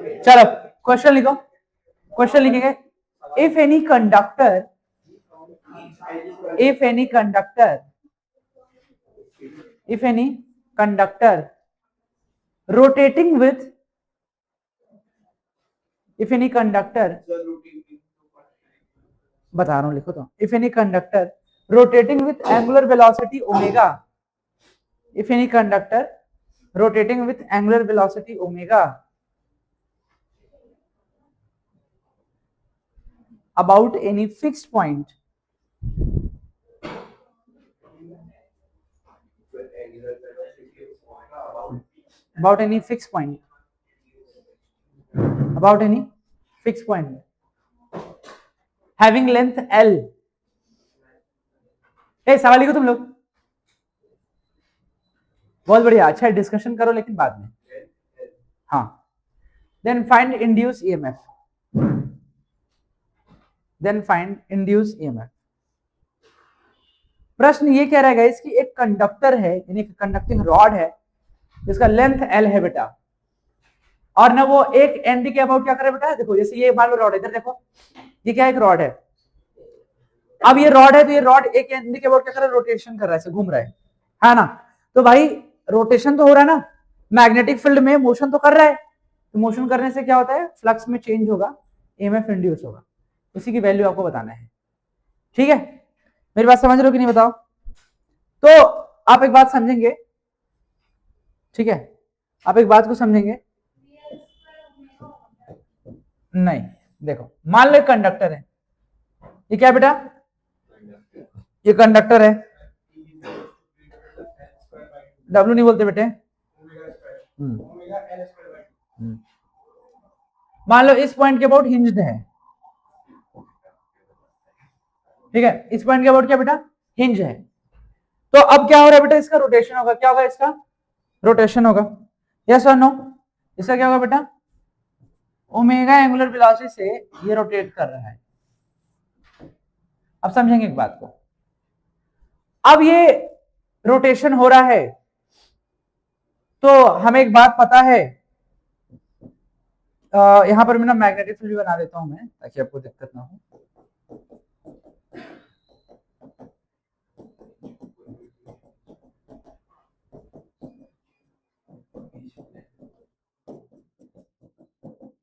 चलो क्वेश्चन लिखो, क्वेश्चन लिखेंगे, if any conductor, if any conductor, if any conductor rotating with, if any conductor, बता रहा हूं लिखो तो, if any conductor rotating with angular velocity omega, if any conductor rotating with angular velocity omega about any fixed point, about any fixed point, about any fixed point having length L, सवाल लिखो तुम लोग, बहुत बढ़िया, अच्छा discussion करो लेकिन बाद में, हाँ, then find induce EMF, then find induce EMF. प्रश्न ये कह रहा है गाइस कि एक कंडक्टर है, यानी कंडक्टिंग रॉड है जिसका लेंथ एल है बेटा, और ना वो एक एंड के अबाउट क्या कर रहा है बेटा, देखो जैसे ये मान लो रॉड, इधर देखो ये क्या एक रॉड है, अब ये रॉड है तो ये रॉड एक एंड के अबाउट क्या कर रहा है, रोटेशन कर रहा है, घूम रहा है ना, तो भाई रोटेशन तो हो रहा है ना, मैग्नेटिक फील्ड में मोशन तो कर रहा है, तो मोशन करने से क्या होता है, फ्लक्स में चेंज होगा, ईएमएफ इंड्यूस होगा, उसी की वैल्यू आपको बताना है, ठीक है, मेरी बात समझ रहे हो कि नहीं बताओ, तो आप एक बात समझेंगे, ठीक है, आप एक बात को समझेंगे, नहीं देखो मान लो कंडक्टर है, ये क्या बेटा, ये कंडक्टर है, डब्ल्यू नहीं बोलते बेटे, मान लो इस पॉइंट के अबाउट हिंज्ड है, ठीक है, इस पॉइंट के अबाउट क्या बेटा, हिंज है, तो अब क्या हो रहा है बेटा, इसका रोटेशन होगा, क्या होगा इसका, रोटेशन होगा, यस और नो, इसका क्या होगा बेटा, ओमेगा एंगुलर वेलोसिटी से ये रोटेट कर रहा है, अब समझेंगे एक बात को, अब ये रोटेशन हो रहा है, तो हमें एक बात पता है, यहां पर मैं ना मैग्नेटिक फील्ड भी बना देता हूं मैं, ताकि आपको दिक्कत ना हो,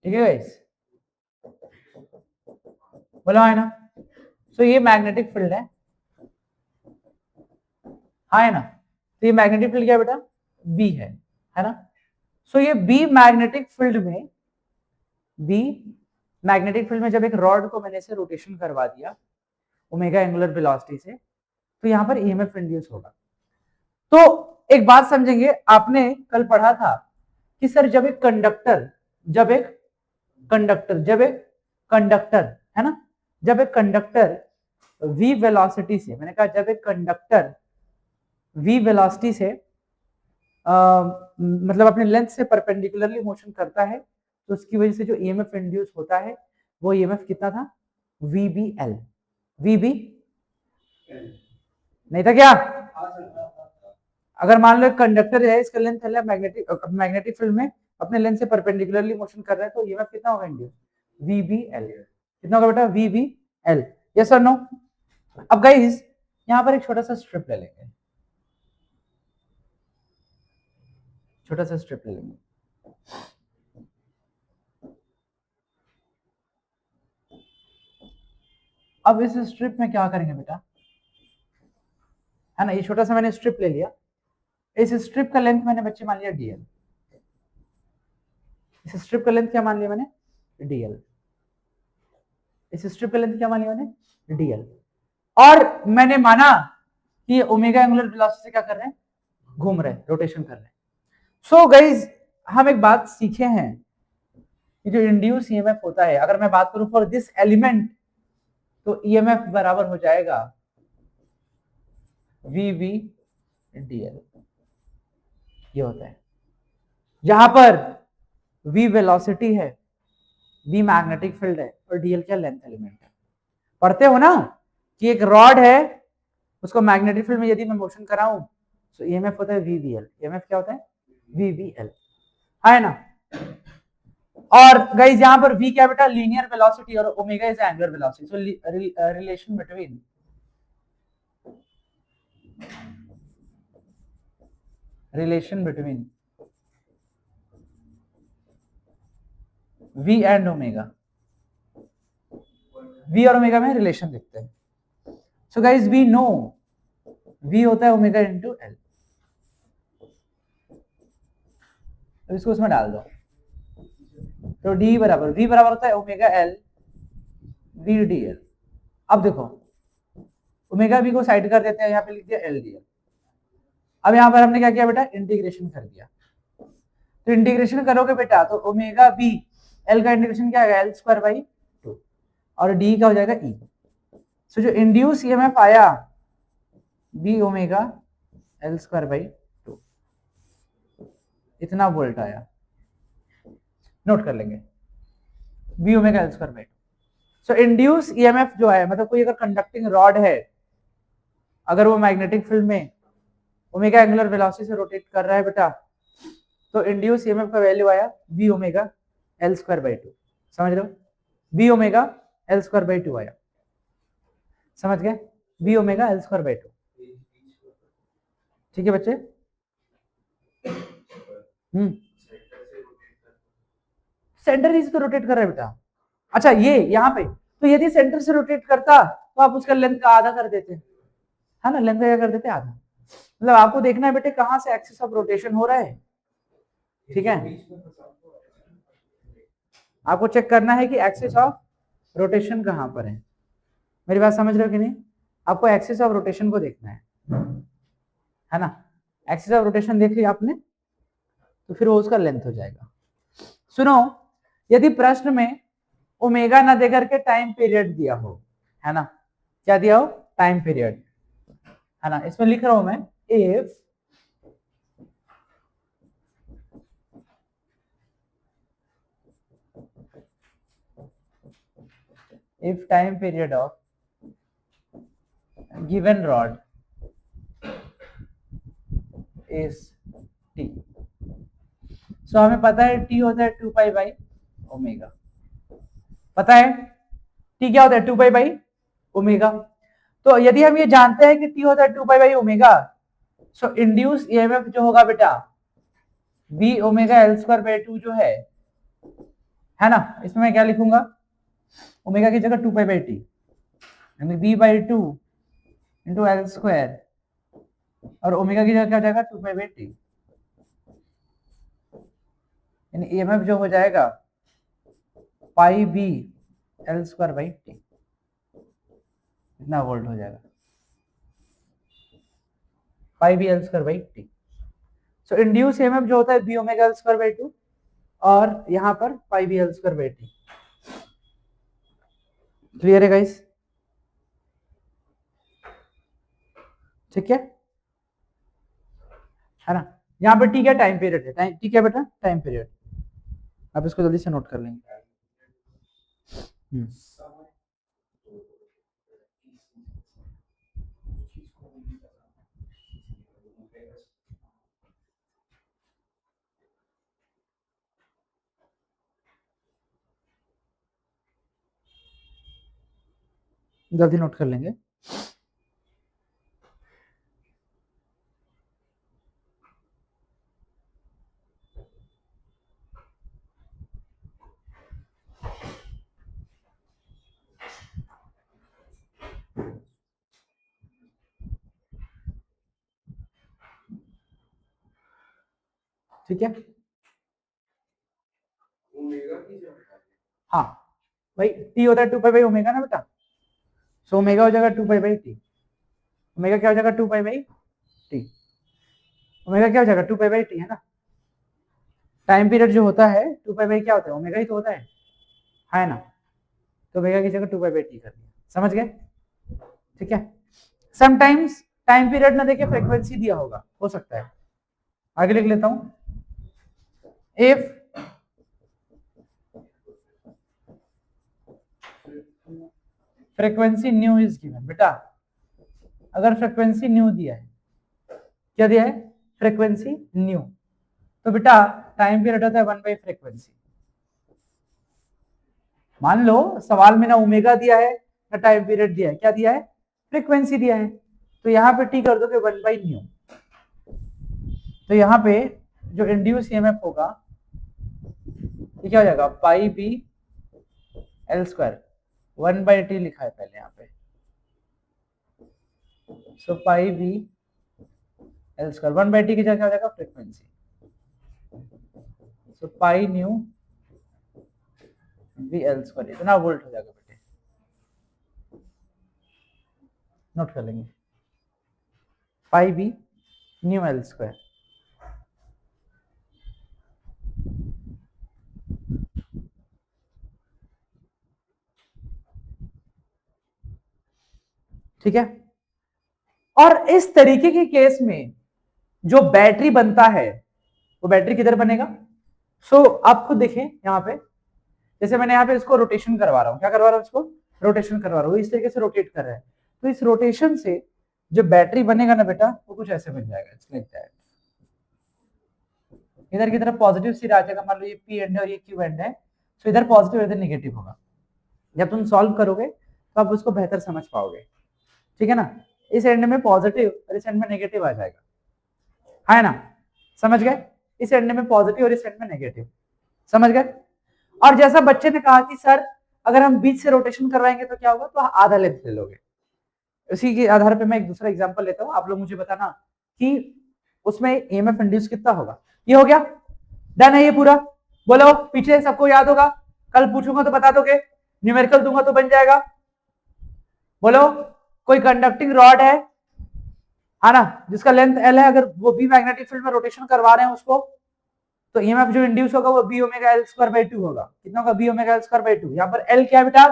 ठीक है गाइस, बोलो है ना, तो ये मैग्नेटिक फील्ड है, हाँ है ना, तो ये मैग्नेटिक फील्ड क्या है बेटा, बी है ना, सो ये बी मैग्नेटिक फील्ड में, बी मैग्नेटिक फील्ड में जब एक रॉड को मैंने से रोटेशन करवा दिया ओमेगा एंगुलर वेलोसिटी से, तो यहां पर ईएमएफ इंड्यूस होगा, तो एक बात समझेंगे, आपने कल पढ़ा था कि सर जब एक कंडक्टर, जब एक कंडक्टर है ना, जब एक कंडक्टर v वेलोसिटी से, मैंने कहा जब एक कंडक्टर v वेलोसिटी से मतलब अपने लेंथ से परपेंडिकुलरली मोशन करता है, तो उसकी वजह से जो ईएमएफ इंड्यूस होता है वो ईएमएफ कितना था, VBL, VB नहीं था क्या, अगर मान लो कंडक्टर है, इसका लेंथ है मैग्नेटिक फील्ड में अपने लेंथ से परपेंडिकुलरली मोशन कर रहा है, तो ईएमएफ कितना होगा इंड्यूस, VBL, कितना होगा बेटा, VBL, यस और नो। अब गाइस यहां पर एक छोटा सा स्ट्रिप ले लेंगे, छोटा सा स्ट्रिप ले लेंगे, अब इस स्ट्रिप में क्या करेंगे बेटा, है ना, ये छोटा सा मैंने स्ट्रिप ले लिया, इस स्ट्रिप का लेंथ मैंने बच्चे मान लिया DL, इस स्ट्रिप का लेंथ क्या मान लिया मैंने, DL, इस स्ट्रिप का लेंथ क्या मान लिया मैंने, DL, और मैंने माना कि ओमेगा एंगुलर वेलोसिटी से क्या कर रहे हैं, घूम रहे हैं, रोटेशन कर रहे हैं, सो गाइज हम एक बात सीखे हैं कि जो इंड्यूस ईएमएफ होता है, अगर मैं बात करूं फॉर दिस एलिमेंट, तो ईएमएफ बराबर हो जाएगा VBDL, ये होता है, जहां पर V वेलोसिटी है, V मैग्नेटिक फील्ड है, और DL क्या लेंथ एलिमेंट है, पढ़ते हो ना कि एक रॉड है, उसको मैग्नेटिक फील्ड में यदि मैं मोशन कराऊं तो ईएमएफ होता है VBL, ईएमएफ क्या होता है, VBL, है ना, और गाइस यहाँ पर v क्या बेटा, लीनियर वेलोसिटी, और omega is angular velocity. So relation between v and omega, v और ओमेगा में रिलेशन देखते हैं. So guys we know v होता है ओमेगा इंटू एल. तो इसको उसमें डाल दो. तो d बराबर v बराबर होता है omega L V D L. अब देखो ओमेगा v को साइड कर देते हैं, यहाँ पे लिख दिया एल डी एल. अब यहाँ पर हमने क्या किया बेटा, इंटीग्रेशन कर दिया. तो इंटीग्रेशन करोगे बेटा तो ओमेगा बी एल का इंटीग्रेशन क्या आएगा, एल स्क्वायर बाई 2, और डी का हो जाएगा ई. सो जो इंड्यूस ईएमएफ आया B omega L square by 2, इतना वोल्ट आया. नोट कर लेंगे B omega L square by 2. So induce EMF जो है, मतलब कोई अगर कंडक्टिंग रॉड है, अगर वो मैग्नेटिक फील्ड में ओमेगा एंगुलर वेलोसिटी से रोटेट कर रहा है बेटा, तो इंड्यूस ईएमएफ का वैल्यू आया B omega L square by 2. समझ रहे हो, B omega L square by 2 आया. समझ गए, B omega L square by 2. ठीक है बच्चे. सेंटर से तो रोटेट कर रहा है बेटा. अच्छा ये यहाँ पे, तो यदि सेंटर से रोटेट करता तो आप उसका लेंथ का आधा कर देते, है ना, लेंथ का क्या कर देते, आधा. मतलब आपको देखना है बेटे कहां से एक्सिस ऑफ रोटेशन हो रहा है. ठीक है, आपको चेक करना है कि एक्सिस ऑफ रोटेशन कहां पर है. मेरी बात समझ रहे हो कि नहीं, आपको एक्सिस ऑफ रोटेशन को देखना है ना. एक्सिस ऑफ रोटेशन देख लिया आपने, तो फिर वो उसका लेंथ हो जाएगा. सुनो, यदि प्रश्न में ओमेगा ना देकर के टाइम पीरियड दिया हो, है ना, क्या दिया हो, टाइम पीरियड, है ना, इसमें लिख रहा हूं मैं, if time period of given rod is t. सो हमें पता है t होता है 2 पाई बाई ओमेगा. पता है t क्या होता है, 2 पाई बाई ओमेगा. तो यदि हम ये जानते हैं कि t होता है 2 pi by omega, so induce EMF जो होगा बेटा v omega L square by 2 जो है ना, इसमें मैं क्या लिखूंगा, ओमेगा की जगह 2 पाई बाई टी, यानी v by 2 into L square, और ओमेगा की जगह क्या हो जाएगा, 2 पाई बाई टी. यानी ईएमएफ जो हो जाएगा pi B L square by T, इतना वोल्ट हो जाएगा, pi B L square by T. So induce EMF जो होता है B omega L square by 2, और यहां पर pi B L square by T. Clear है गाइस, ठीक है ना. यहाँ पे टी क्या टाइम पीरियड है, टी क्या बेटा, टाइम पीरियड. आप इसको जल्दी से नोट कर लेंगे. जल्दी नोट कर लेंगे. ठीक है, हाँ भाई, टी होता है 2 पाई बाई ओमेगा ना बेटा, सो ओमेगा हो जाएगा 2 पाई बाई टी. ओमेगा क्या हो जाएगा, 2 पाई बाई टी. ओमेगा क्या हो जाएगा, 2 पाई बाई टी, है ना. टाइम पीरियड जो होता है 2 पाई बाई क्या होता है, ओमेगा ही तो होता है ना. तो ओमेगा की जगह 2 पाई बाई टी कर दिया. समझ गए, ठीक है. समटाइम्स टाइम पीरियड ना देके फ्रीक्वेंसी दिया होगा, हो सकता है. आगे लिख लेता हूं, if frequency new is given. बेटा अगर फ्रीक्वेंसी न्यू दिया है, क्या दिया है, फ्रीक्वेंसी न्यू, तो बेटा टाइम पीरियड होता है 1 बाई फ्रीक्वेंसी. मान लो सवाल में ना ओमेगा दिया है ना टाइम पीरियड दिया है, क्या दिया है, फ्रीक्वेंसी दिया है। तो यहाँ पे टी कर दोगे 1/न्यू। तो यहाँ पे जो इंड्यूस ईएमएफ होगा ये क्या हो जाएगा, pi B L square, 1/t लिखा है पहले यहाँ पे, so pi B L square, 1/t की जगह क्या हो जाएगा, frequency, so pi nu B L square, इतना वोल्ट हो जाएगा बेटे, नोट कर लेंगे, pi B nu L square. ठीक है। और इस तरीके के केस में जो बैटरी बनता है वो बैटरी किधर बनेगा, सो आप खुद देखें यहाँ पे, जैसे मैंने यहाँ पे इसको रोटेशन करवा रहा हूँ, क्या करवा रहा हूँ, इसको रोटेशन करवा रहा हूँ, इस तरीके से रोटेट कर रहा है, तो इस रोटेशन से जो बैटरी बनेगा ना बेटा वो कुछ ऐसे बन जाएगा, इट्स लाइक दैट। इधर की तरफ पॉजिटिव सिर आ जाएगा, मान लो ये पी एंड है और ये क्यू एंड है, तो इधर पॉजिटिव इधर नेगेटिव होगा। जब तुम सॉल्व करोगे तो आप उसको बेहतर समझ पाओगे, ठीक है ना। इस एंड में पॉजिटिव और इस एंड में नेगेटिव आ जाएगा, है ना, समझ गए, इस एंड में पॉजिटिव और इस एंड में नेगेटिव, समझ गए। और जैसा बच्चे ने कहा कि सर अगर हम बीच से रोटेशन करवाएंगे तो क्या होगा, तो आधा लेंथ ले लोगे। इसी के आधार पे मैं एक दूसरा एग्जांपल लेता हूं, आप लोग मुझे बताना कि उसमें ईएमएफ इंड्यूस कितना होगा। ये हो गया, डन है ये पूरा, बोलो पीछे सबको याद होगा, कल पूछूंगा तो बता दोगे, न्यूमेरिकल दूंगा तो बन जाएगा, बोलो। कोई कंडक्टिंग रॉड है ना, जिसका लेंथ एल है, अगर वो बी मैग्नेटिक फील्ड में रोटेशन करवा रहे हैं उसको, तो ईएमएफ जो इंड्यूस होगा वो B omega L square by 2 होगा। कितना होगा, B omega L square by 2। यहाँ पर एल क्या है बेटा,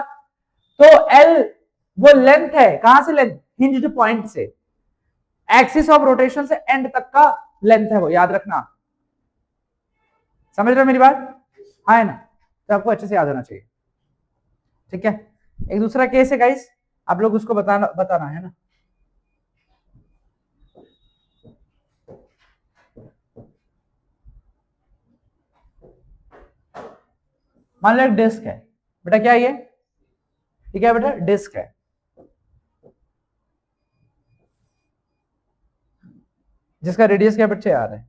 तो एल वो लेंथ है, कहां से लेंथ, हिंज्ड पॉइंट से, एक्सिस ऑफ रोटेशन से एंड तक का लेंथ है वो, याद रखना, समझ रहे हो मेरी बात, है ना, तो आपको अच्छे से याद होना चाहिए, ठीक है। एक दूसरा केस है गाइस, आप लोग उसको बताना है ना। मान लो एक डिस्क है बेटा, क्या ये, ठीक है बेटा, डिस्क है, जिसका रेडियस क्या बच्चे आ रहा है,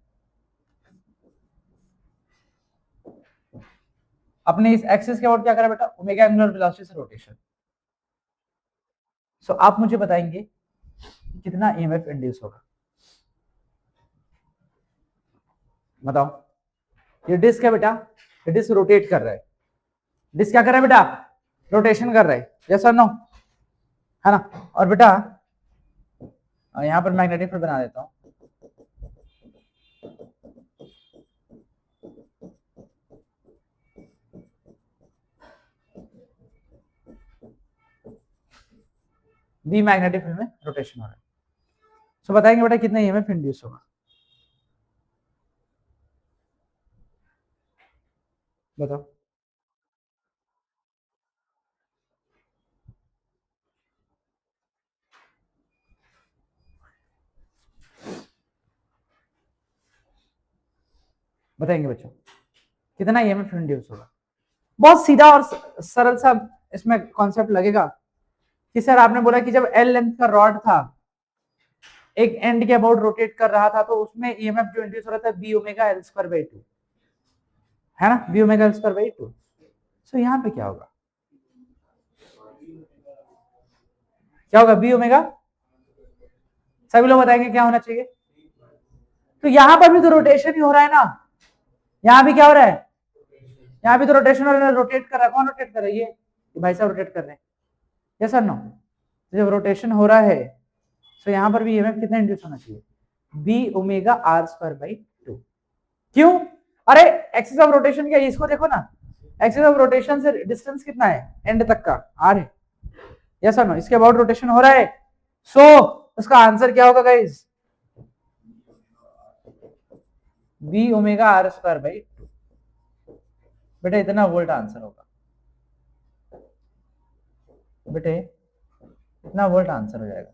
अपने इस एक्सिस के अबाउट क्या करा बेटा, ओमेगा एंगुलर वेलोसिटी से रोटेशन। सो आप मुझे बताएंगे कितना ईएमएफ इंड्यूस होगा, बताओ। ये डिस्क है बेटा, ये डिस्क रोटेट कर रहा है, डिस्क क्या कर रहा है बेटा, रोटेशन कर रहा है, यस और नो, है ना। और बेटा यहां पर मैग्नेटिक फील्ड बना देता हूं, बी मैग्नेटिक फील्ड में रोटेशन हो रहा है। सो बताएंगे बेटा कितना ईएमएफ इंड्यूस होगा, बताओ। बताएंगे बच्चों कितना ईएमएफ इंड्यूस होगा। बहुत सीधा और सरल सा इसमें कॉन्सेप्ट लगेगा कि सर आपने बोला कि जब एल लेंथ का रॉड था, एक एंड के अबाउट रोटेट कर रहा था, तो उसमें ईएमएफ जो इंड्यूस हो रहा था B omega L square by 2, है ना, B omega L square by 2। So यहाँ पे क्या होगा, क्या होगा, बी ओमेगा, सभी लोग बताएंगे क्या होना चाहिए। तो यहां पर भी तो रोटेशन ही हो रहा है ना, यहां भी क्या हो रहा है, यहाँ भी तो रोटेशन हो रहा है, रोटेट कर रहा है, कौन रोटेट कर रहा है, ये भाई साहब रोटेट कर रहे हैं, यस और नो। जब रोटेशन हो रहा है तो यहाँ पर भी ईएमएफ कितना इंड्यूस होना चाहिए, B omega are square by 2। क्यों, अरे एक्सिस ऑफ रोटेशन क्या, इसको देखो ना, एक्सिस ऑफ रोटेशन से डिस्टेंस कितना है एंड तक का, आर है, यस और नो, इसके अबाउट रोटेशन हो रहा है। सो उसका आंसर क्या होगा guys, B omega are square by 2। बेटे इतना वोल्ट आंसर होगा, बेटे इतना वोल्ट आंसर हो जाएगा।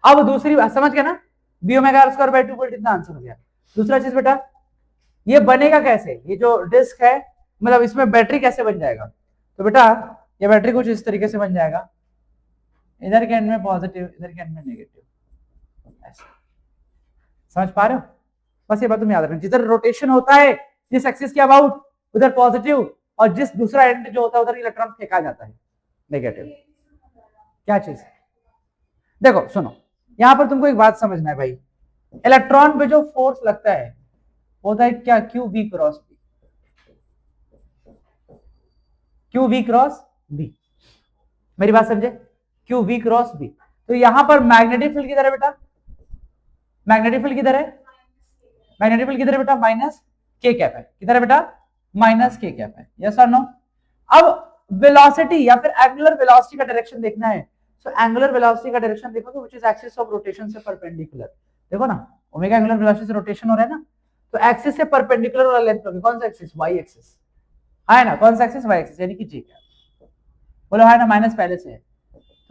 अब दूसरी बात समझ गया ना, B omega are square by 2 volt इतना आंसर हो गया। दूसरा चीज बेटा, ये बनेगा कैसे, ये जो डिस्क है मतलब इसमें बैटरी कैसे बन जाएगा, तो बेटा ये बैटरी कुछ इस तरीके से बन जाएगा, इधर के एंड में पॉजिटिव, इधर के एंड में नेगेटिव, ऐसा। समझ पा रहे हो? बस ये बात तुम याद रखना, जिधर रोटेशन होता है जिस एक्सिस के अबाउट उधर पॉजिटिव, और जिस दूसरा एंड जो होता है उधर इलेक्ट्रॉन फेंका जाता है नेगेटिव। क्या चीज? देखो सुनो, यहां पर तुमको एक बात समझना है भाई, इलेक्ट्रॉन पे जो फोर्स लगता है होता है क्या, q v cross B, q v cross B, मेरी बात समझे, क्यू वी क्रॉस बी। तो यहां पर मैग्नेटिक फील्ड किधर है बेटा, मैग्नेटिक फील्ड किधर है, मैग्नेटिक फील्ड किधर है बेटा, माइनस के कैप है, किधर है बेटा, माइनस के कैप है, यस और नो। अब वेलोसिटी या फिर एंगुलर वेलोसिटी का डायरेक्शन देखना है, सो एंगुलर वेलोसिटी का डायरेक्शन देखोगे which is axis of rotation से परपेंडिकुलर, देखो ना ओमेगा एंगुलर वेलोसिटी से रोटेशन हो रहा है ना, तो एक्सिस से परपेंडिकुलर वाला लेंथ होगी, कौन सा एक्सिस, वाई एक्सिस है ना, कौन सा एक्सिस, वाई एक्सिस, यानी कि जे कैप, बोलो है ना, माइनस पहले से है,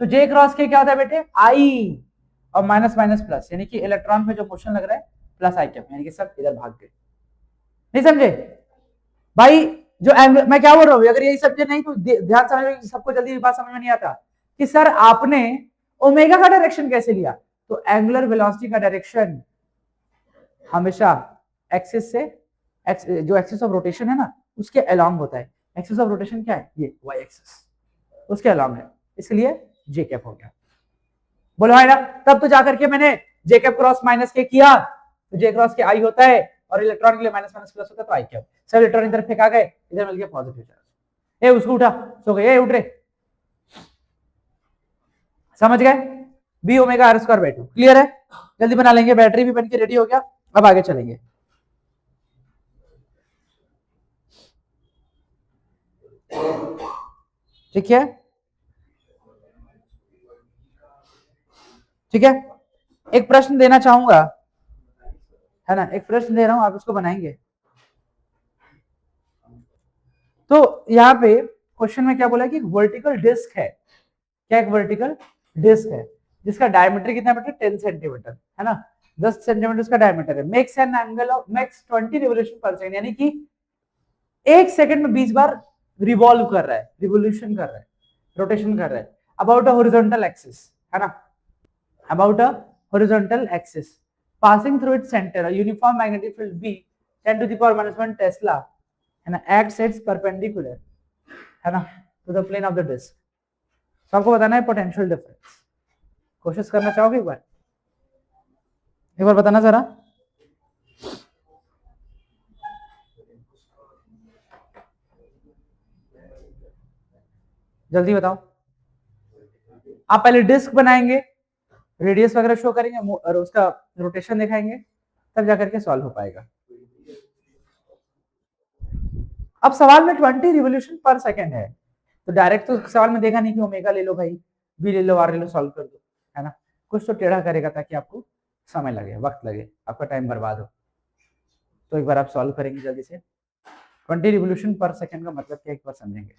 तो जे क्रॉस के क्या होता है बेटे, आई, और माइनस माइनस प्लस, यानी कि इलेक्ट्रॉन पे जो मोशन लग रहा है प्लस आई कैप, यानी कि सब इधर भाग गए, नहीं समझे भाई? जो एंगल मैं क्या बोल रहा हूँ, अगर यही समझे नहीं तो ध्यान समझ, सबको जल्दी बात समझ में नहीं आता कि सर आपने ओमेगा का डायरेक्शन कैसे लिया, तो एंगुलर वेलोसिटी का डायरेक्शन हमेशा एक्सिस से, जो एक्सिस ऑफ रोटेशन है ना उसके अलोंग होता है, एक्सिस ऑफ रोटेशन क्या है, ये वाई एक्सिस, उसके अलोंग है, इसलिए जे कैप हो गया, बोलो है ना। तब तो जाकर के मैंने जे कैप क्रॉस माइनस के किया, तो जे क्रॉस के आई होता है, और इलेक्ट्रॉन के लिए माइनस माइनस प्लस होता है, तो आई कैप, सब इलेक्ट्रॉन इधर फेंका गए, इधर मिल गया पॉजिटिव चार्ज, ए उसको उठा, सो गए, ए उठ रहे, समझ गए, B omega are square by 2, clear है? जल्दी बना लेंगे, बैटरी भी बन के रेडी हो गया, अब आगे चलेंगे। ठीक है, ठीक है, एक प्रश्न देना चाहूंगा, है ना, एक प्रश्न दे रहा हूं, आप उसको बनाएंगे। तो यहाँ पे क्वेश्चन में क्या बोला कि वर्टिकल डिस्क है, क्या एक वर्टिकल डिस्क है जिसका डायमीटर कितना बेटा, 10 सेंटीमीटर, है ना, 10 सेंटीमीटर उसका डायमीटर है, makes an angle of makes 20 revolution per second, यानी कि एक सेकंड में 20 बार रिवॉल्व कर रहा है, रिवोल्यूशन कर रहा है, रोटेशन कर रहा है, अबाउट अ हॉरिजॉन्टल एक्सिस, है ना, about a horizontal axis, passing through its center a uniform magnetic field B 10 to the power minus 1 Tesla, है ना, acts its perpendicular, है ना, to the plane of the disk। तो आपको बताना है पोटेंशियल डिफरेंस, कोशिश करना चाहोगे एक बार बताना जरा, जल्दी बताओ। आप पहले डिस्क बनाएंगे, रेडियस वगैरह शो करेंगे और उसका रोटेशन दिखाएंगे, तब जाकर के सॉल्व हो पाएगा। अब सवाल में 20 रिवोल्यूशन पर सेकंड है, तो डायरेक्ट तो सवाल में देखा नहीं कि ओमेगा ले लो भाई, बी ले लो, आर ले लो, सॉल्व कर दो, है ना, कुछ तो टेढ़ा करेगा ताकि आपको समय लगे, वक्त लगे, आपका टाइम बर्बाद हो। तो एक बार आप सॉल्व करेंगे जल्दी से, 20 रिवोल्यूशन पर सेकंड का मतलब क्या, एक बार समझेंगे।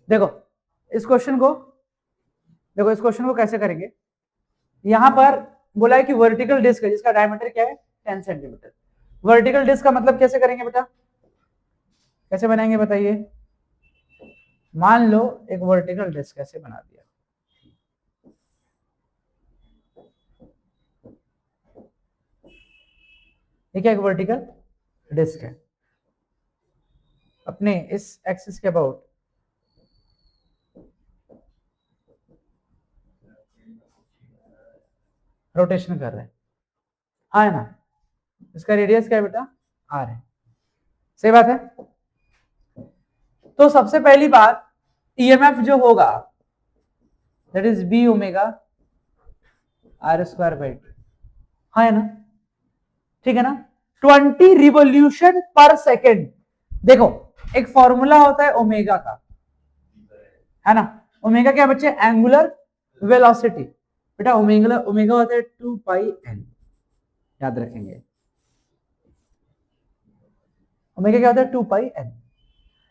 देखो इस क्वेश्चन को, देखो इस क्वेश्चन को कैसे करेंगे, यहां पर बोला है कि वर्टिकल डिस्क है जिसका डायमीटर क्या है, 10 सेंटीमीटर। वर्टिकल डिस्क का मतलब कैसे करेंगे बेटा, कैसे बनाएंगे बताइए। मान लो एक वर्टिकल डिस्क कैसे बना दिया, ठीक है, एक वर्टिकल डिस्क है, अपने इस एक्सिस के अबाउट रोटेशन कर रहे हैं, हाँ है ना, इसका रेडियस क्या है बेटा, आर है, सही बात है। तो सबसे पहली बात ईएमएफ जो होगा that is B omega are square by 2, हाँ है ना, ठीक है ना, 20 रिवोल्यूशन पर सेकेंड। देखो एक फॉर्मूला होता है ओमेगा का, है ना, ओमेगा क्या बच्चे, एंगुलर वेलोसिटी, बेटा ओमेगा ओमेगा होता है 2 पाई एन, याद रखेंगे, ओमेगा क्या होता है 2 पाई एन।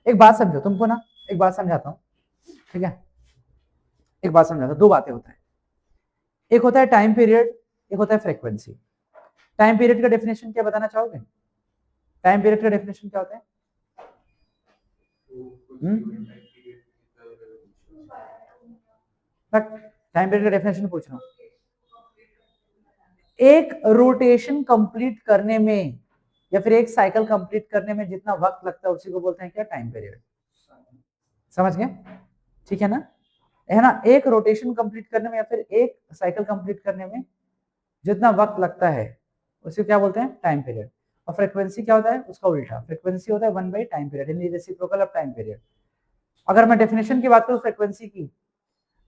एक बात समझो तुमको ना, एक बात समझाता हूँ, ठीक है, एक बात समझाता हूँ। दो बातें होता है, एक होता है टाइम पीरियड, एक होता है फ्रीक्वेंसी। टाइम पीरियड का डेफिनेशन क्या बताना चाहोगे? टाइम पीरियड का डेफिनेशन क्या होता है? टाइम पीरियड का डेफिनेशन पूछ रहा हूँ। एक रोटेशन कंप्लीट करने में या फिर एक साइकिल कंप्लीट करने में जितना वक्त लगता है उसी को बोलते हैं क्या? Time period. समझ गए? ठीक है ना, है ना? एक रोटेशन कंप्लीट करने में या फिर एक साइकिल कंप्लीट करने में जितना वक्त लगता है उसे क्या बोलते हैं? Time period. और फ्रीक्वेंसी क्या होता है? उसका उल्टा, फ्रीक्वेंसी होता है 1 बाई टाइम पीरियड, यानी रेसिप्रोकल ऑफ टाइम पीरियड। अगर मैं डेफिनेशन की बात करूं फ्रीक्वेंसी की,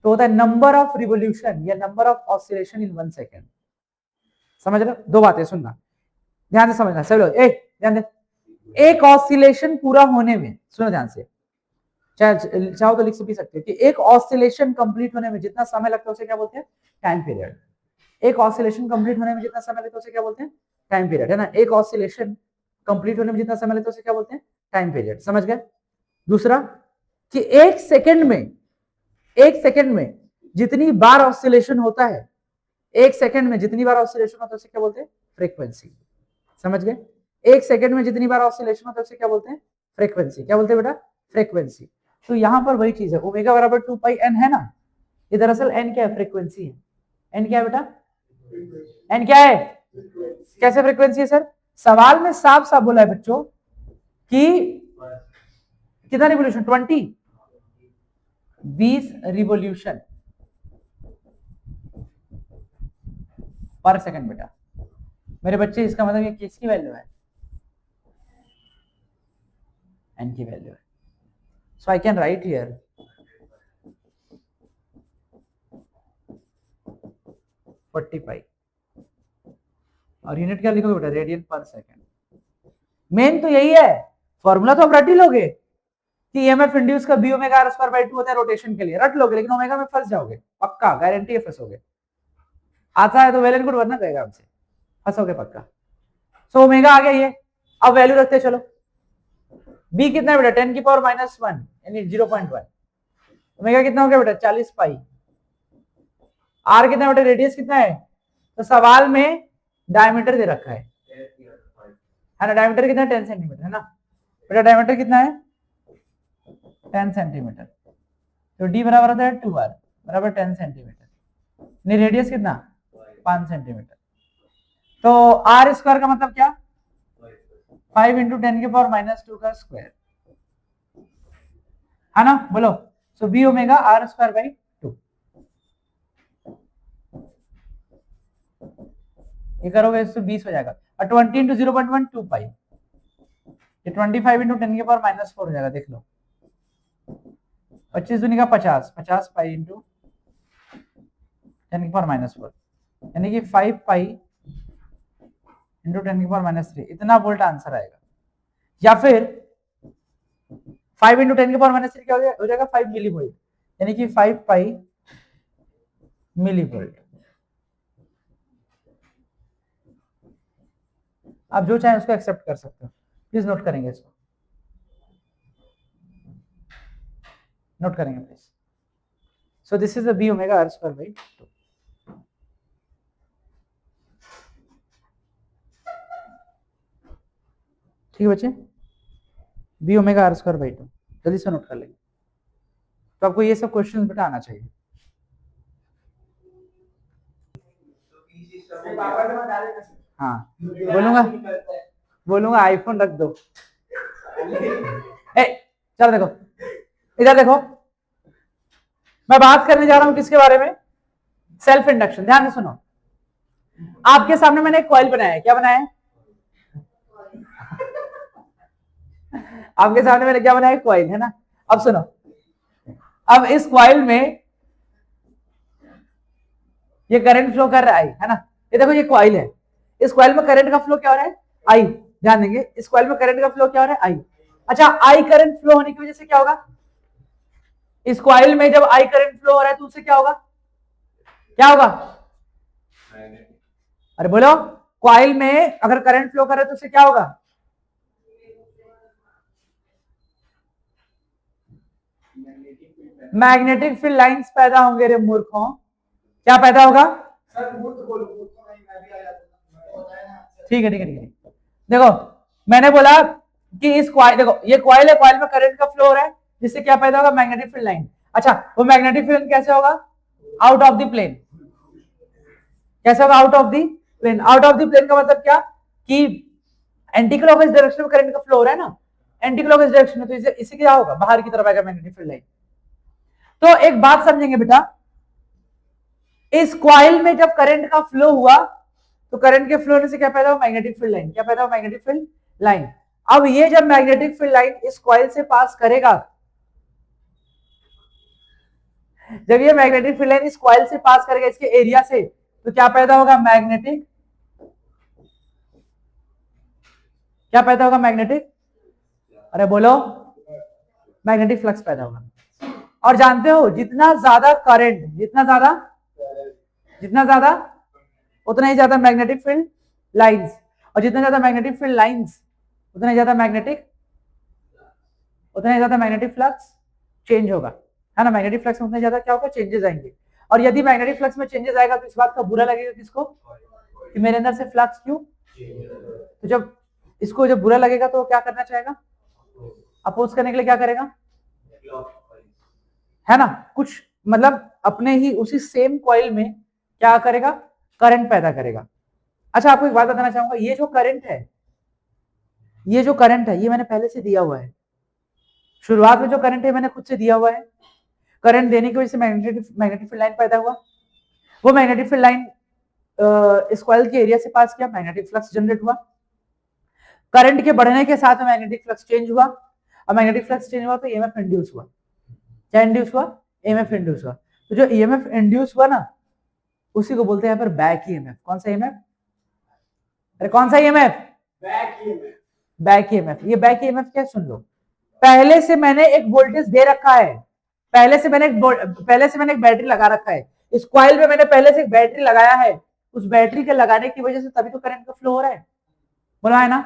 तो होता है नंबर ऑफ रिवोल्यूशन या number of oscillation in 1 second. समझ रहे हो? दो बातें सुनना, ध्यान से समझना सब लोग, ध्यान दे। एक ऑसिलेशन पूरा होने में, सुनो ध्यान से, चाहो तो लिख भी सकते हो कि एक ऑसिलेशन कंप्लीट होने में जितना समय लगता है उसे क्या बोलते हैं? Time period. एक ऑसिलेशन कंप्लीट होने में जितना समय लगता है उसे क्या बोलते हैं? टाइम पीरियड, है ना? एक ऑसिलेशन कंप्लीट होने में जितना समय लगता है उसे क्या बोलते हैं? Time period. समझ गए? दूसरा कि एक सेकंड में जितनी बार ऑसिलेशन होता है, एक सेकंड में जितनी बार ऑसिलेशन होता है उसे क्या बोलते हैं? फ्रीक्वेंसी। समझ गए? एक सेकंड में जितनी बार ऑसिलेशन होता है उसे क्या बोलते हैं? फ्रीक्वेंसी। क्या बोलते हैं बेटा? फ्रीक्वेंसी। तो यहां पर वही चीज है, ओमेगा बराबर 2 पाई एन है ना, ये दरअसल एन क्या है? फ्रीक्वेंसी है। एन क्या है बेटा? एन क्या है? कैसे फ्रीक्वेंसी है सर? सवाल में साफ साफ बोला है बच्चों कि कितना रिवोल्यूशन? 20 रिवोल्यूशन पर सेकंड बेटा। मेरे बच्चे, इसका मतलब ये किसकी वैल्यू है? एन की वैल्यू है। सो आई कैन राइट हियर 40 पाई, और यूनिट क्या लिखोगे बेटा? रेडियन पर सेकंड। मेन तो यही है, फॉर्मूला तो आप रट ही लोगे कि ईएमएफ इंड्यूस का B omega are square by 2 होता है रोटेशन के लिए, रट लोगे, लेकिन ओमेगा में फंस जाओगे, पक्का गारंटी है फंसोगे। आता है तो वेल एंड गुड, वरना गएगा हमसे, फंसोगे पक्का। सो ओमेगा आ गया ये, अब वैल्यू रखते चलो। बी कितना है बेटा? 10 की पावर -1 यानी 0.1। ओमेगा कितना हो गया बेटा? 40 पाई। आर कितना बेटा? रेडियस कितना है? तो सवाल में डायमीटर दे रखा है ना? डायमीटर कितना? 10 सेंटीमीटर है ना बेटा? डायमीटर कितना है? 10 सेंटीमीटर। तो डी बराबर होता है 2r बराबर 10 सेंटीमीटर। रेडियस कितना? 5 सेंटीमीटर। तो आर स्क्वायर का मतलब क्या? 5 इंटू 10 की पावर -2 का स्क्वायर, है ना? बोलो। So B omega are square by 2। ये करोगे तो 20 हो जाएगा, और 20 इंटू 0.1 2 पाई, ये 25 इंटू 10 की पावर -4 हो जाएगा। देख लो, 25 दूनी का 50, 50 पाई इंटू 10 की पावर -4, यानी कि 5 पाई इंटू 10 की पावर -3, इतना वोल्ट आंसर आएगा। या फिर 5 इंटू 10 की पावर -3 क्या हो जाएगा? 5 मिली वोल्ट, यानी कि 5 पाई मिली वोल्ट। आप जो चाहे उसको एक्सेप्ट कर सकते हो, प्लीज नोट करेंगे इसको, नोट करेंगे please. So this is the B omega are square by 2। ठीक है बच्चे, B omega are square by 2 जल्दी से नोट कर लेंगे। तो आपको ये सब क्वेश्चन बेटा आना चाहिए। हाँ, बोलूंगा आईफोन रख दो। चलो देखो, इधर देखो, मैं बात करने जा रहा हूं किसके बारे में? Self induction. ध्यान से सुनो, आपके सामने मैंने एक कॉइल बनाया है। क्या बनाया है? आपके सामने मैंने क्या बनाया? कॉइल, है ना? अब सुनो, अब इस कॉइल में ये करंट फ्लो कर रहा है ना? ये देखो, ये कॉइल है, इस कॉइल में करंट का फ्लो क्या हो रहा है? आई। ध्यान देंगे, इस कॉइल में करंट का फ्लो क्या हो रहा है? आई। अच्छा, आई करंट फ्लो होने की वजह से क्या होगा? इस कॉइल में जब आई करंट फ्लो हो रहा है तो उससे क्या होगा? क्या होगा? अरे बोलो, कॉइल में अगर करंट फ्लो कर रहा है तो उससे क्या होगा? मैग्नेटिक फील्ड लाइंस पैदा होंगे रे मूर्खों। क्या पैदा होगा? ठीक है ठीक है ठीक है। देखो मैंने बोला कि इस क्वाइल, देखो ये क्वाइल है, क्वाइल में करंट का फ्लो हो रहा है, जिससे क्या पैदा होगा? Magnetic field line. अच्छा वो मैग्नेटिक फील्ड कैसे होगा? Out of the plane. कैसे होगा? Out of the plane. Out of the plane का मतलब क्या? कि एंटी क्लॉकवाइज डायरेक्शन में करंट का फ्लो हो रहा है ना, एंटी क्लॉकवाइज डायरेक्शन में, तो इससे क्या होगा? बाहर की तरफ आएगा मैग्नेटिक फील्ड लाइन। तो एक बात समझेंगे बेटा, इस क्वाइल में जब करंट का फ्लो हुआ तो करंट के फ्लो होने से क्या पैदा हुआ? Magnetic field line. क्या पैदा हुआ? Magnetic field line. अब ये जब मैग्नेटिक फील्ड लाइन इस क्वाइल से पास करेगा, जब ये मैग्नेटिक फील्ड लाइन इस क्वाइल से पास करेगा इसके एरिया से, तो क्या पैदा होगा? मैग्नेटिक, क्या पैदा होगा? मैग्नेटिक, अरे बोलो, मैग्नेटिक फ्लक्स पैदा होगा। और जानते हो जितना ज्यादा करंट, जितना ज्यादा उतना ही ज्यादा मैग्नेटिक फील्ड लाइंस, और जितना ज्यादा मैग्नेटिक फील्ड लाइंस उतना ही ज्यादा मैग्नेटिक फ्लक्स चेंज होगा, है ना। मैग्नेटिक फ्लक्स में उतना ज्यादा क्या होगा? चेंजेस आएंगे। और यदि मैग्नेटिक फ्लक्स में चेंजेस आएगा तो इस बात का बुरा लगेगा किसको? कि मेरे अंदर से फ्लक्स क्यों? तो जब इसको जब बुरा लगेगा तो क्या करना चाहेगा? अपोज करने के लिए क्या करेगा? है ना, कुछ मतलब अपने ही उसी सेम कॉइल में क्या करेगा? करंट पैदा करेगा। अच्छा आपको एक बात बताना चाहूंगा, ये जो करंट है ये मैंने पहले से दिया हुआ है। शुरुआत में जो करंट है मैंने खुद से दिया हुआ है। करंट देने की वजह से मैग्नेटिक फील्ड लाइन पैदा हुआ। वो मैग्नेटिक फील्ड लाइन इस कॉइल के एरिया से पास किया, मैग्नेटिक फ्लक्स जनरेट हुआ। करंट के बढ़ने के साथ में मैग्नेटिक फ्लक्स चेंज हुआ, और मैग्नेटिक फ्लक्स चेंज हुआ तो ईएमएफ इंड्यूस हुआ। क्या इंड्यूस हुआ? ईएमएफ इंड्यूस हुआ। तो जो ईएमएफ इंड्यूस हुआ ना, उसी को बोलते हैं यहाँ पर बैक ईएमएफ। कौन सा ईएमएफ? अरे कौन सा ईएमएफ? Back EMF. ये बैक ईएमएफ क्या? सुन लो, पहले से मैंने एक वोल्टेज दे रखा है, पहले से मैंने एक बैटरी लगा रखा है इस कॉइल में, मैंने पहले से एक बैटरी लगाया है। उस बैटरी के लगाने की वजह से तभी तो करंट का फ्लो हो रहा है, बोला है ना।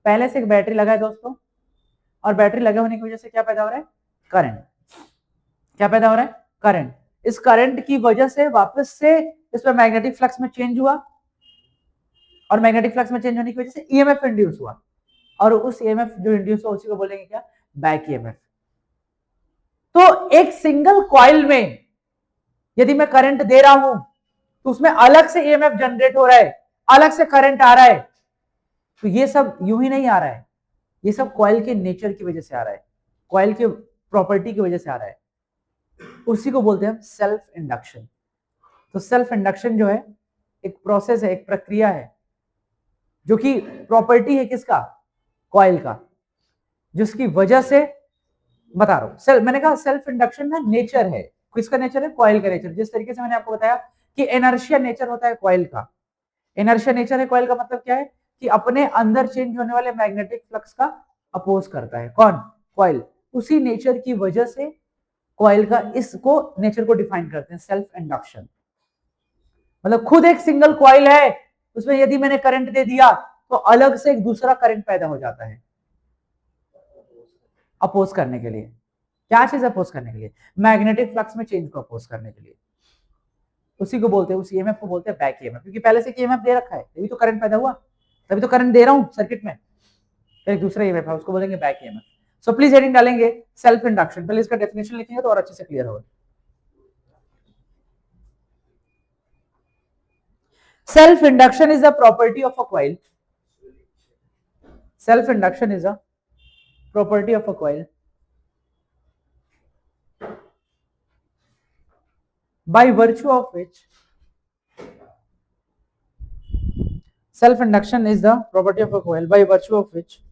पहले से एक बैटरी लगा है दोस्तों, और बैटरी लगे होने की वजह से क्या पैदा हो रहा है? करंट। क्या पैदा हो रहा है? करंट। इस करंट की वजह से वापस से इसमें मैग्नेटिक फ्लक्स में चेंज हुआ, और मैग्नेटिक फ्लक्स में चेंज होने की वजह से ईएमएफ इंड्यूस हुआ, और उस ईएमएफ जो इंड्यूस हुआ उसी को बोलेंगे क्या? Back EMF. तो एक सिंगल कॉइल में यदि मैं करंट दे रहा हूं तो उसमें अलग से ईएमएफ जनरेट हो रहा है, अलग से करंट आ रहा है। तो ये सब यूं ही नहीं आ रहा है, ये सब कॉइल के नेचर की वजह से आ रहा है, कॉइल के प्रॉपर्टी की वजह से आ रहा है। उसी को बोलते हैं सेल्फ इंडक्शन। तो सेल्फ इंडक्शन जो है एक प्रोसेस है, एक प्रक्रिया है, जो कि प्रॉपर्टी है किसका? कॉइल का, जिसकी वजह से बता रहा हूं। मैंने कहा सेल्फ इंडक्शन ना नेचर है। किसका नेचर है? कॉइल का नेचर। जिस तरीके से मैंने आपको बताया कि इनर्शिया नेचर होता है कॉइल का, इनर्शिया नेचर है कॉइल का, मतलब क्या है? कि अपने अंदर चेंज होने वाले मैग्नेटिक फ्लक्स का अपोज करता है। कौन? कॉइल। उसी नेचर की वजह से कॉइल का इसको नेचर को डिफाइन करते हैं सेल्फ इंडक्शन। मतलब खुद एक सिंगल कॉइल है, उसमें यदि मैंने करंट दे दिया तो अलग से एक दूसरा करंट पैदा हो जाता है अपोज करने के लिए। क्या चीज अपोज करने के लिए? मैग्नेटिक फ्लक्स में चेंज को अपोज करने के लिए। उसी को बोलते हैं, उस ईएमएफ को बोलते हैं बैक ईएमएफ, क्योंकि पहले से ईएमएफ दे रखा है, तभी तो करंट पैदा हुआ, तभी तो करंट दे रहा हूं सर्किट में। फिर एक दूसरा ईएमएफ है, उसको बोलेंगे back EMF. So please heading डालेंगे सेल्फ इंडक्शन, पहले इसका डेफिनेशन लिखेंगे तो और अच्छे से क्लियर होगा। Self induction is a property of a coil. Self induction is a property of a coil by virtue of which self induction is the property of a coil by virtue of which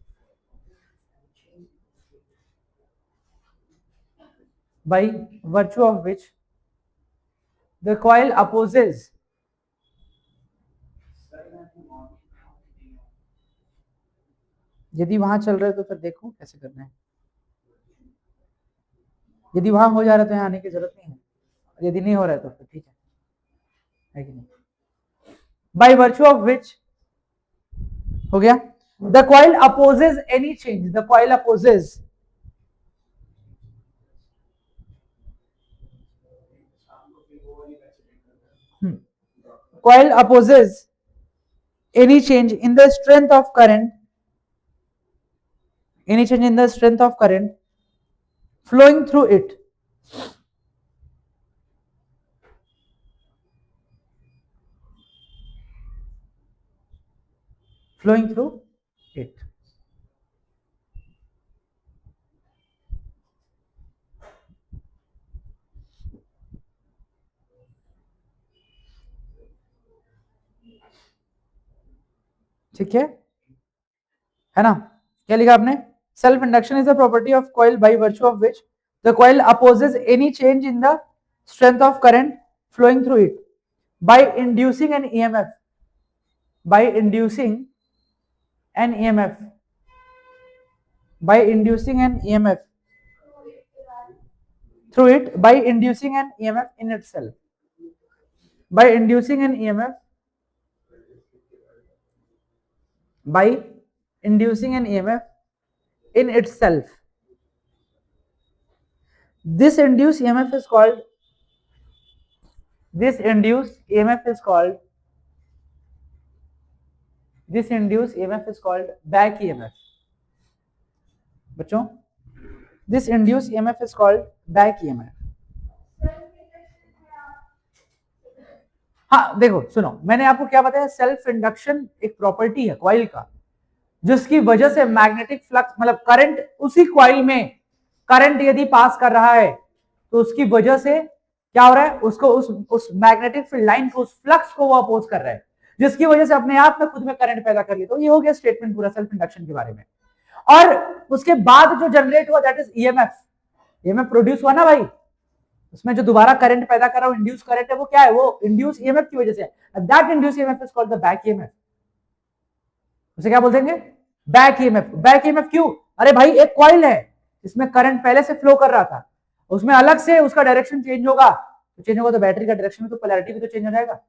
the coil opposes यदि वहां चल रहा है तो फिर देखो कैसे करना है। यदि वहां हो जा रहा है तो यहाँ आने की जरूरत नहीं है, यदि नहीं हो रहा है तो फिर ठीक है कि नहीं? बाय वर्च्यू ऑफ विच हो गया the coil opposes any change, the coil opposes coil opposes any change in the strength of current, any change in the strength of current flowing through it, flowing through it. ठीक है ना? क्या लिखा आपने? Self induction is the property of coil by virtue of which the coil opposes any change in the strength of current flowing through it by inducing an EMF, by inducing an EMF, by inducing an EMF through it, by inducing an EMF in itself, by inducing an EMF, by inducing an EMF in itself. This induced EMF is called, this induced EMF is called, this induced EMF is called back EMF. बच्चों, this induced EMF is called back EMF. हाँ देखो सुनो, मैंने आपको क्या बताया, self induction एक property है कॉइल का, जिसकी वजह से मैग्नेटिक फ्लक्स मतलब करंट, उसी कॉइल में करंट यदि पास कर रहा है तो उसकी वजह से क्या हो रहा है, उसको उस मैग्नेटिक फील्ड लाइन को, उस फ्लक्स को वो अपोज कर रहा है, जिसकी वजह से अपने आप में खुद में करंट पैदा कर लिया। तो ये हो गया स्टेटमेंट पूरा सेल्फ इंडक्शन के बारे में। और उसके बाद जो जनरेट हुआ that is EMF, EMF produce हुआ ना भाई, उसमें जो दोबारा करंट पैदा कर रहा है इंड्यूस करंट है, वो क्या है, वो इंड्यूस ईएमएफ की वजह से है। That induce EMF is called the back EMF. उसे क्या बोलते हैं, बैक ईएमएफ। बैक ईएमएफ क्यों? अरे भाई एक कॉइल है जिसमें करंट पहले से फ्लो कर रहा था, उसमें अलग से उसका डायरेक्शन चेंज होगा, तो चेंज होगा तो बैटरी का डायरेक्शन में तो पोलैरिटी भी तो चेंज हो जाएगा।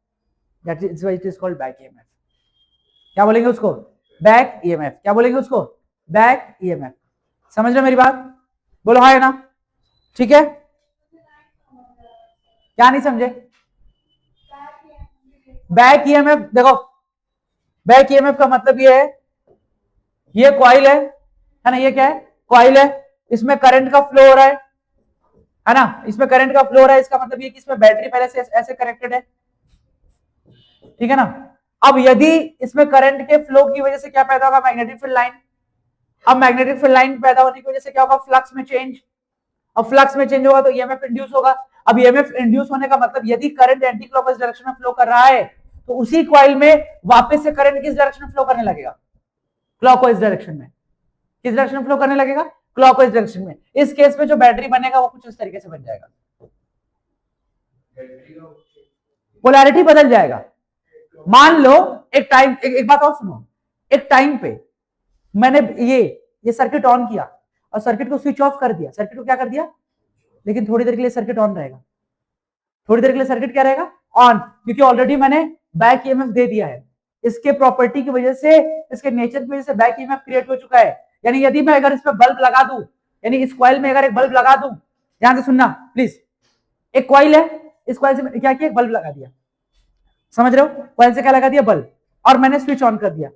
That is why it is called back EMF. क्या बोलेंगे उसको? Back EMF. क्या बोलेंगे उसको? Back EMF. समझ रहे मेरी बात? बोलो हाँ है ना? ठीक है, क्या नहीं समझे? बैक ईएमएफ देखो, बैक ईएमएफ का मतलब ये है, ये कॉइल है ना, ये क्या है, कॉइल है, इसमें करंट का फ्लो हो रहा है ना, इसमें करंट का फ्लो हो रहा है, इसका मतलब ये कि इसमें बैटरी पहले से ऐसे कनेक्टेड है, ठीक है ना। अब यदि इसमें करंट के फ्लो की वजह से क्या पैदा होगा, मैग्नेटिक फील्ड लाइन। अब मैग्नेटिक फील्ड लाइन पैदा होने की वजह से क्या होगा, फ्लक्स में चेंज। अब फ्लक्स में चेंज होगा तो ईएमएफ इंड्यूस होगा। अब ईएमएफ इंड्यूस होने का मतलब यदि करंट एंटी क्लॉकवाइज डायरेक्शन में फ्लो कर रहा है तो उसी कॉइल में वापस से करंट किस डायरेक्शन में फ्लो करने लगेगा, क्लॉकवाइज डायरेक्शन में। किस डायरेक्शन में फ्लो करने लगेगा, क्लॉकवाइज डायरेक्शन में। इस केस में जो बैटरी बनेगा वो कुछ इस तरीके से बन जाएगा, पोलैरिटी बदल जाएगा। मान लो एक टाइम, एक बात और सुनो, एक टाइम पे मैंने ये सर्किट ऑन किया और सर्किट को स्विच ऑफ कर दिया, सर्किट को क्या कर दिया, लेकिन थोड़ी देर के लिए सर्किट ऑन रहेगा, थोड़ी देर के लिए सर्किट क्या रहेगा, ऑन, क्योंकि ऑलरेडी मैंने बैक ईएमएफ दे दिया है। इसके प्रॉपर्टी की वजह से, इसके नेचर की वजह से बैक ईएमएफ क्रिएट हो चुका है। यानी यदि मैं अगर इसमें बल्ब लगा दूं, यानी इस कॉइल में अगर एक बल्ब लगा दूं, ध्यान से सुनना प्लीज, एक कॉइल है, इस कॉइल से क्या किया, बल्ब लगा दिया, समझ रहे हो, कॉइल से क्या लगा दिया, बल्ब, और मैंने स्विच ऑन कर दिया,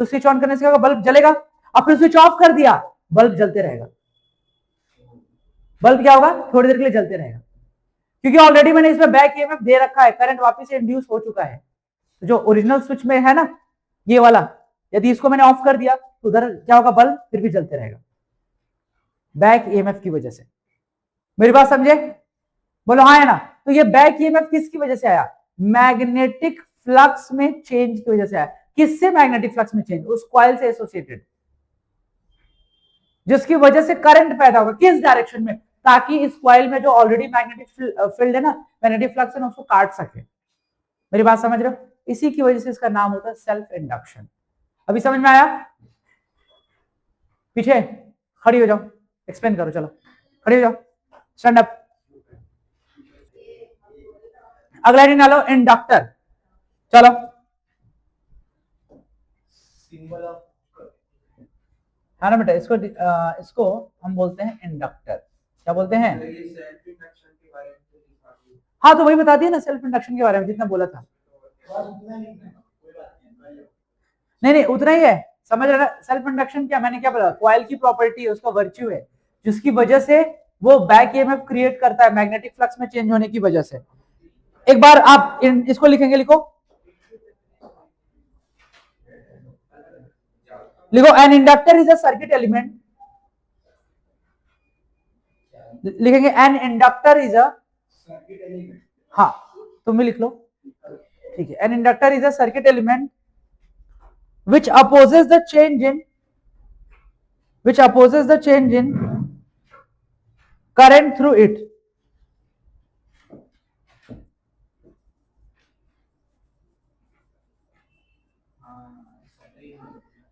तो स्विच ऑन करने से क्या होगा, बल्ब जलेगा। अब फिर स्विच ऑफ कर दिया, बल्ब जलते रहेगा, बल्ब क्या होगा, थोड़ी देर के लिए जलते रहेगा, क्योंकि ऑलरेडी मैंने इसमें बैक ईएमएफ दे रखा है, करंट वापस से इंड्यूस हो चुका है। तो जो ओरिजिनल स्विच में है ना ये वाला, यदि इसको मैंने ऑफ कर दिया तो उधर क्या होगा, बल्ब फिर भी जलते रहेगा, बैक ईएमएफ की वजह से। मेरी बात समझे? बोलो हाँ है ना। तो ये बैक ईएमएफ किसकी वजह से आया, मैग्नेटिक फ्लक्स में चेंज की वजह से आया। किससे मैग्नेटिक फ्लक्स में चेंज, उस कॉइल से एसोसिएटेड, जिसकी वजह से करंट पैदा होगा, किस डायरेक्शन में, ताकि इस कॉइल में जो ऑलरेडी मैग्नेटिक फील्ड है ना, मैग्नेटिक फ्लक्स है ना, उसको काट सके। मेरी बात समझ रहे हो? इसी की वजह से इसका नाम होता है सेल्फ इंडक्शन। अभी समझ में आया? पीछे खड़ी हो जाओ, एक्सप्लेन करो, चलो खड़ी हो जाओ, स्टैंड अप। अगला निकालो, इंडक्टर, चलो। हाँ ना बेटा, इसको हम बोलते हैं इंडक्टर। क्या बोलते हैं? हाँ तो वही बता दिया ना, सेल्फ इंडक्शन के बारे में जितना बोला था। नहीं नहीं उतना ही है, समझ रहे ना। सेल्फ इंडक्शन क्या, मैंने क्या बोला, कॉइल की प्रॉपर्टी है, उसका वर्च्यू है, जिसकी वजह से वो बैक ईएमएफ क्रिएट करता है मैग्नेटिक फ्लक्स में चेंज होने की वजह से। एक बार आप इसको लिखेंगे, लिखो लिखो, an inductor is a circuit element, लिखेंगे एन इंडक्टर इज अ, हाँ तुम भी लिख लो, ठीक है। An inductor is a circuit element which opposes the change in current through it,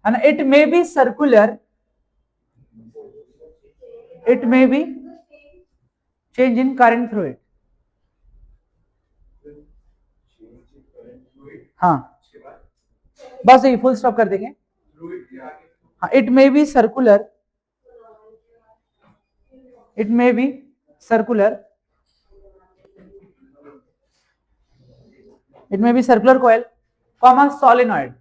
and it may be circular, it may be change in current through it, हाँ बस यही full stop कर देंगे, हाँ it may be circular, it may be circular, it may be circular coil comma solenoid,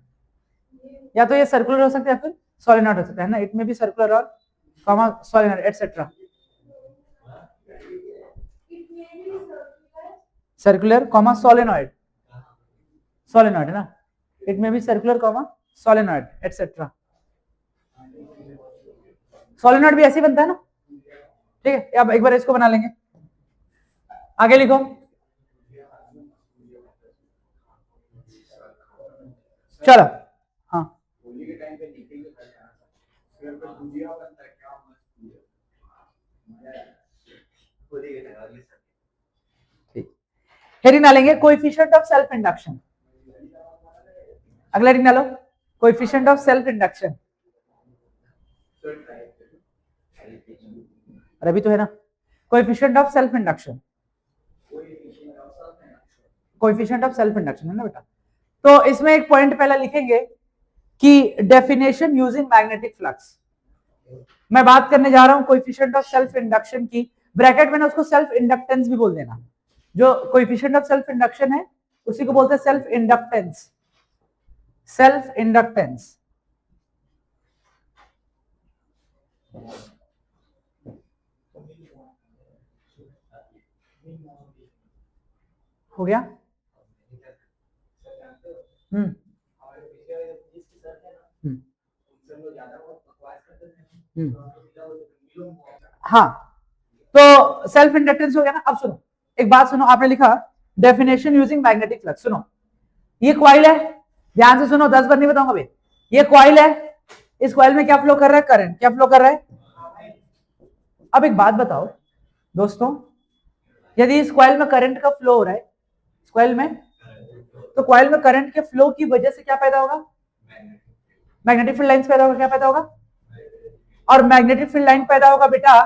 या तो ये circular हो सकता है या फिर सोलेनॉइड हो सकता है ना, इट मे बी सर्कुलर और comma solenoid etcetera, circular comma solenoid, solenoid है ना, it may be circular comma solenoid etcetera, solenoid भी ऐसे ही बनता है ना, ठीक है। अब एक बार इसको बना लेंगे, आगे लिखो, चलो हाँ हेडिंग डालेंगे कोएफिशिएंट ऑफ सेल्फ इंडक्शन, अगला हेडिंग डालो कोएफिशिएंट ऑफ सेल्फ इंडक्शन, अरे अभी तो है ना, coefficient of self induction, coefficient of self induction है ना बेटा। तो इसमें एक पॉइंट पहला लिखेंगे कि डेफिनेशन यूजिंग मैग्नेटिक फ्लक्स, मैं बात करने जा रहा हूं कोएफिशिएंट ऑफ सेल्फ इंडक्शन की, ब्रैकेट में ना उसको सेल्फ इंडक्टेंस भी बोल देना, जो कोएफिशिएंट ऑफ सेल्फ इंडक्शन है उसी को बोलते हैं सेल्फ इंडक्टेंस, सेल्फ इंडक्टेंस, हो गया। हाँ तो सेल्फ इंडक्टेंस हो गया ना। अब सुनो एक बात सुनो, आपने लिखा डेफिनेशन यूजिंग मैग्नेटिक फ्लक्स, सुनो ये कॉइल है, ध्यान से सुनो 10 बार नहीं बताऊंगा भाई, ये कॉइल है, इस कॉइल में क्या फ्लो कर रहा है, करंट, क्या फ्लो कर रहा है। अब एक बात बताओ दोस्तों, यदि इस कॉइल में करंट का फ्लो हो रहा है, इस कॉइल में, तो कॉइल में करंट के फ्लो की वजह से क्या पैदा होगा, मैग्नेटिक फील्ड लाइंस पैदा होगा, क्या पैदा होगा, और मैग्नेटिक फील्ड लाइन पैदा होगा बेटा,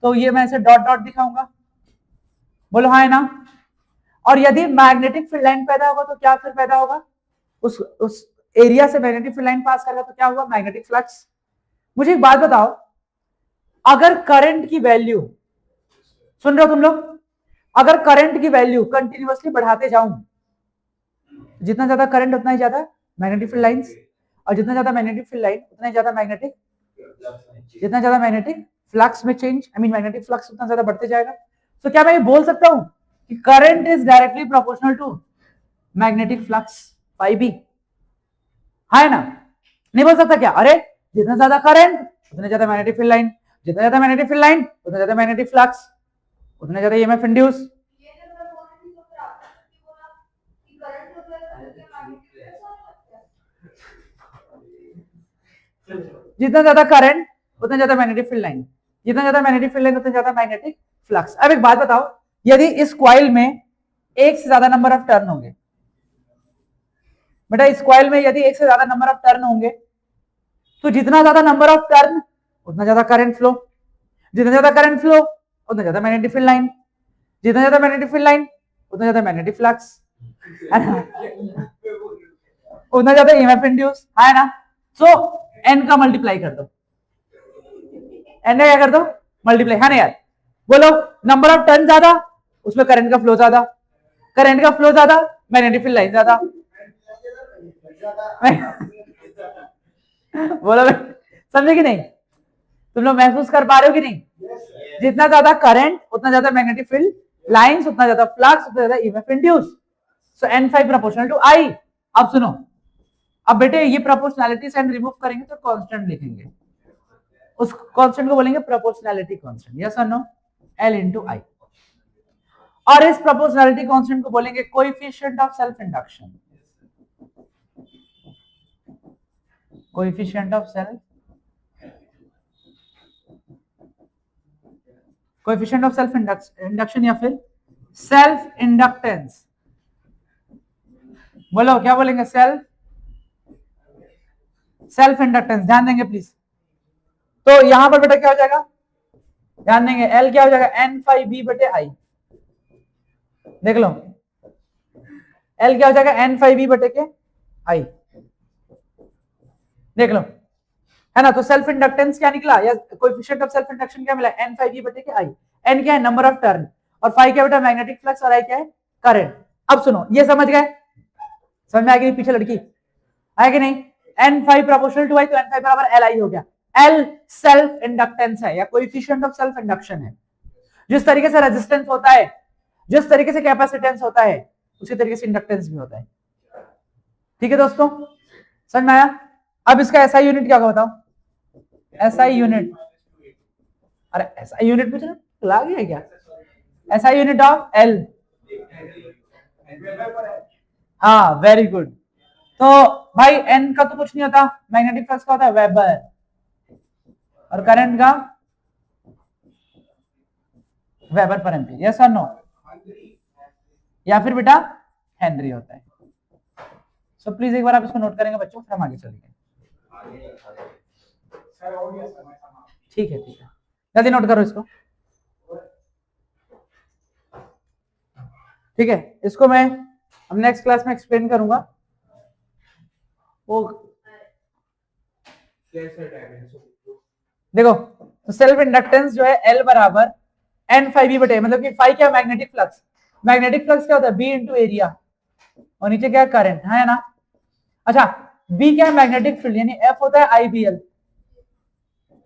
तो ये मैं ऐसे डॉट डॉट दिखाऊंगा, बोलो हाँ है ना। और यदि मैग्नेटिक फील्ड लाइन पैदा होगा तो क्या फिर पैदा होगा, उस एरिया से मैग्नेटिक फील्ड लाइन पास करेगा तो क्या होगा, मैग्नेटिक फ्लक्स। मुझे एक बात बताओ, अगर करंट की वैल्यू, सुन रहे हो तुम लोग, अगर करंट की वैल्यू कंटिन्यूअसली बढ़ाते जाऊं, जितना ज्यादा करंट उतना ही ज्यादा मैग्नेटिक फील्ड लाइंस, और जितना ज्यादा मैग्नेटिक फील्ड लाइन उतना ही ज्यादा मैग्नेटिक, जितना ज्यादा मैग्नेटिक फ्लक्स में change, I mean magnetic flux उतना ज्यादा बढ़ते जाएगा। तो क्या मैं ये बोल सकता हूं कि current is directly proportional to magnetic flux phi B, है ना, नहीं बोल सकता क्या, अरे जितना ज्यादा करंट उतना ज्यादा मैग्नेटिक फील्ड लाइन, जितना ज्यादा मैग्नेटिक फील्ड लाइन उतना ज्यादा मैग्नेटिक फ्लक्स, उतना ज्यादा ईएमएफ इंड्यूस। जितना ज्यादा करंट उतना ज्यादा मैग्नेटिक फील्ड लाइन, जितना ज्यादा मैग्नेटिक फील्ड लाइन उतना ज्यादा मैग्नेटिक फ्लक्स। अब एक बात बताओ, यदि इस कॉइल में एक से ज्यादा नंबर ऑफ टर्न होंगे, बेटा इस कॉइल में यदि एक से ज्यादा नंबर ऑफ टर्न होंगे, तो जितना ज्यादा नंबर ऑफ टर्न उतना ज्यादा करंट फ्लो, जितना ज्यादा करंट फ्लो उतना ज्यादा मैग्नेटिक फील्ड लाइन, जितना ज्यादा मैग्नेटिक फील्ड लाइन उतना ज्यादा मैग्नेटिक फ्लक्स, उतना ज्यादा ईएमएफ इंड्यूस, है ना। सो एन का मल्टीप्लाई कर दो, एन का क्या कर दो, मल्टीप्लाई, है ना यार। बोलो नंबर ऑफ टर्न ज्यादा उसमें करंट का फ्लो ज्यादा, करंट का फ्लो ज्यादा मैग्नेटिक फील्ड लाइन ज्यादा, बोलो समझे कि नहीं? तुम लोग महसूस कर पा रहे हो कि नहीं? जितना ज्यादा करंट उतना ज्यादा मैग्नेटिक फील्ड लाइंस, उतना ज्यादा फ्लक्स, उतना ज्यादा EMF induce. So N5 proportional to I। अब सुनो, अब बेटे ये प्रोपोर्शनैलिटी साइन रिमूव करेंगे तो कांस्टेंट लिखेंगे, उस कांस्टेंट को बोलेंगे प्रोपोर्शनैलिटी कांस्टेंट। यस और नो? L into I। और इस प्रोपोर्शनैलिटी कांस्टेंट को बोलेंगे coefficient of self induction. Coefficient of self, coefficient of self induction या फिर सेल्फ इंडक्टेंस। बोलो क्या बोलेंगे? Self inductance. ध्यान देंगे प्लीज। तो यहां पर बेटा क्या हो जाएगा? ध्यान देंगे, L क्या हो जाएगा? N5B बटे I। देख लो, L क्या हो जाएगा? N5B बटे के I। देख लो, है ना? तो सेल्फ इंडक्टेंस क्या निकला, या कोएफिशिएंट ऑफ सेल्फ इंडक्शन क्या मिला? N5B बटे के I। N क्या है? नंबर ऑफ टर्न, और फाई क्या बेटा? मैग्नेटिक फ्लक्स, और I क्या है? करंट। अब सुनो, ये समझ गए? समझ में आ गई पीछे लड़की? आया कि नहीं? N5 प्रोपोर्शनल टू I, तो N5 बराबर Li हो गया। L सेल्फ इंडक्टेंस है या कोएफिशिएंट ऑफ सेल्फ इंडक्शन है। जिस तरीके से रेजिस्टेंस होता है, जिस तरीके से कैपेसिटेंस होता है, उसी तरीके से इंडक्टेंस भी होता है। ठीक है दोस्तों, समझ में आया? अब इसका SI यूनिट क्या होगा बताओ? SI यूनिट, अरे SI यूनिट पूछ रहे, ला गया क्या? SI unit of L। हाँ वेरी गुड। तो भाई N का तो कुछ नहीं होता, मैग्नेटिक फ्लक्स का होता है वेबर, और करंट का वेबर पर एम्पीयर। यस और नो? या फिर बेटा हेनरी होता है। सो प्लीज एक बार आप इसको नोट करेंगे बच्चों, फिर हम आगे चलेंगे। ठीक है ठीक है, जल्दी नोट करो इसको। ठीक है, इसको मैं अब नेक्स्ट क्लास में एक्सप्लेन करूंगा। वो देखो, तो सेल्फ इंडक्टेंस जो है L बराबर N5B बटे, मतलब कि फाई क्या? Magnetic flux. मैग्नेटिक फ्लक्स क्या होता है? B इंटू एरिया, और नीचे क्या? करंट, है ना? अच्छा, B क्या है? मैग्नेटिक फील्ड, यानी F होता है IBL,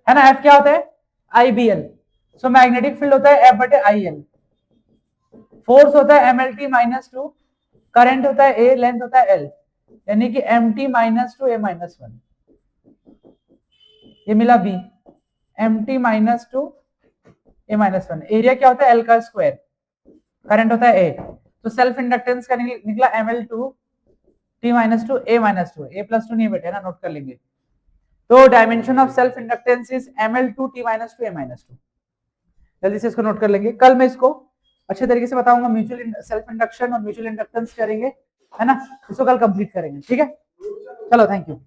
है ना? F क्या होता है? IBL। सो मैग्नेटिक फील्ड होता है F बटे IL, फोर्स होता है MLT माइनस 2, करंट होता है A, लेंथ होता है L, यानी कि MT माइनस 2 A माइनस 1। ये मिला B, MT minus 2 A minus 1। Area क्या होता है? L का स्क्वायर, करंट होता है A। तो सेल्फ इंडक्टेंस का निकला ML2 T minus 2 A minus 2। A plus 2 नहीं बेटे, ना? नोट कर लेंगे। तो dimension of self inductance is ML2 T minus 2 A minus 2। जल्दी से इसको नोट कर लेंगे। कल मैं इसको अच्छे तरीके से बताऊंगा, म्यूचुअल सेल्फ इंडक्शन और म्यूचुअल इंडक्टेंस करेंगे, है ना? इसको कल कंप्लीट करेंगे। ठीक है, चलो थैंक यू।